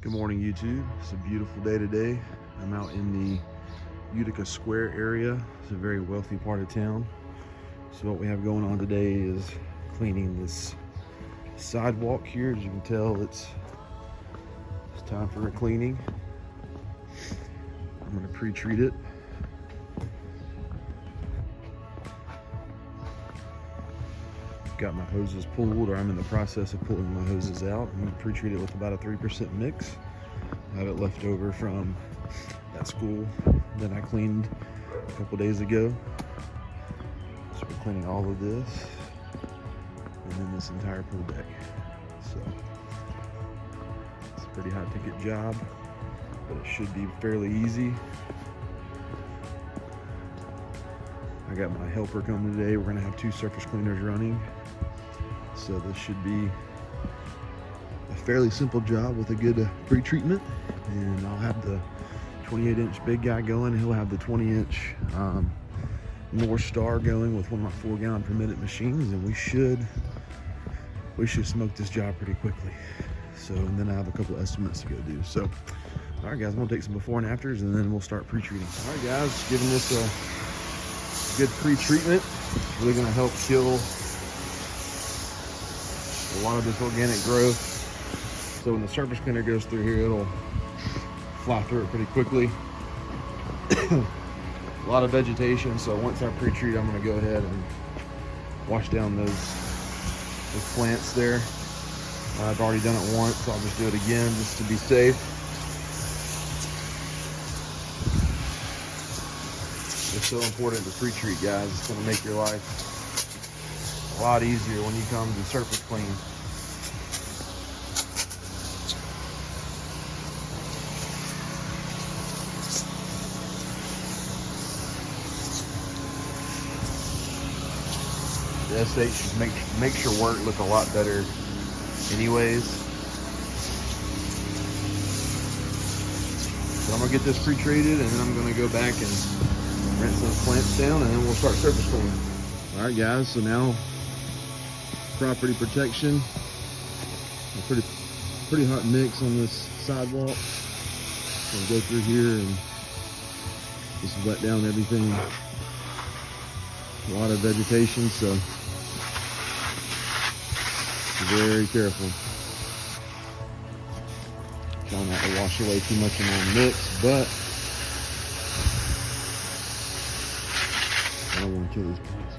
Good morning, YouTube. It's a beautiful day today. I'm out in the Utica Square area. It's a very wealthy part of town. So what we have going on today is cleaning this sidewalk here. As you can tell, it's time for a cleaning. I'm going to pre-treat it. Got my hoses pulled, or I'm in the process of pulling my hoses out. I'm going to pre-treat it with about a 3% mix. I have it left over from that school that I cleaned a couple days ago. So we're cleaning all of this and then this entire pool deck. So it's a pretty high ticket job, but it should be fairly easy. I got my helper coming today. We're gonna have 2 surface cleaners running. So this should be a fairly simple job with a good pre-treatment. And I'll have the 28-inch big guy going. He'll have the 20-inch North Star going with one of my 4-gallon per minute machines, and we should smoke this job pretty quickly. So, and then I have a couple of estimates to go do. So, all right, guys, I'm gonna take some before and afters, and then we'll start pre-treating. All right, guys, giving this a good pre-treatment. It's really gonna help kill a lot of this organic growth. So when the surface cleaner goes through here, it'll fly through it pretty quickly. A lot of vegetation, so once I pre-treat, I'm gonna go ahead and wash down those plants there. I've already done it once, so I'll just do it again just to be safe. It's so important to pre-treat, guys. It's gonna make your life a lot easier when you come to surface clean. The SH makes your work look a lot better anyways. So I'm gonna get this pre-treated, and then I'm gonna go back and rinse those plants down, and then we'll start surface cleaning. All right, guys, so now property protection. A pretty hot mix on this sidewalk. Gonna go through here and just wet down everything. A lot of vegetation, so be very careful. Try not to wash away too much in my mix, but I don't want to kill these plants.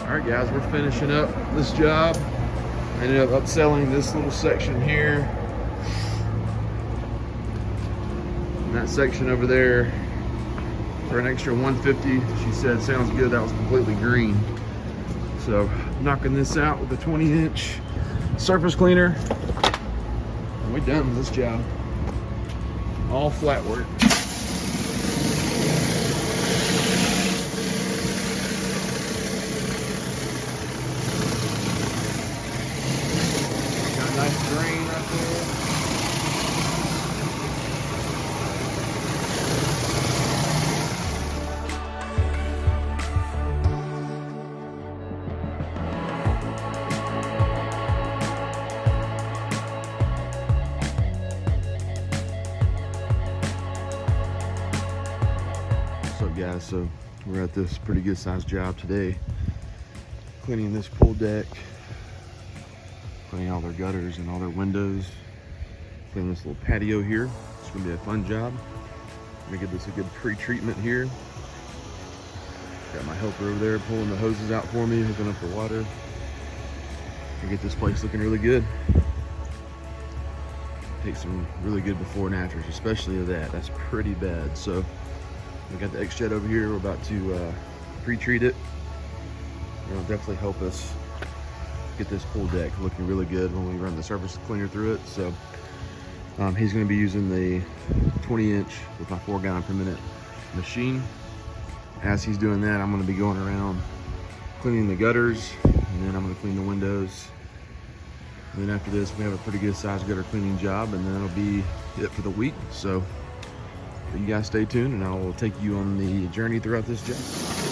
All right, guys, we're finishing up this job. I ended up upselling this little section here and that section over there for an extra $150. She said, sounds good. That was completely green. So knocking this out with a 20-inch surface cleaner, and we're done with this job. All flat work. Nice drain right there. What's up, guys? So we're at this pretty good sized job today, cleaning this pool deck, cleaning all their gutters and all their windows, cleaning this little patio here. It's gonna be a fun job. Let me give this a good pre-treatment here. Got my helper over there pulling the hoses out for me, hooking up the water. And get this place looking really good. Take some really good before and afters, especially of that. That's pretty bad. So we got the X-Jet over here. We're about to pre-treat it. It'll definitely help us get this pool deck looking really good when we run the surface cleaner through it. So he's going to be using the 20-inch with my 4 gallon per minute machine. As he's doing that, I'm going to be going around cleaning the gutters, and then I'm going to clean the windows. And then after this, we have a pretty good sized gutter cleaning job, and then that'll be it for the week. So you guys stay tuned, and I will take you on the journey throughout this job.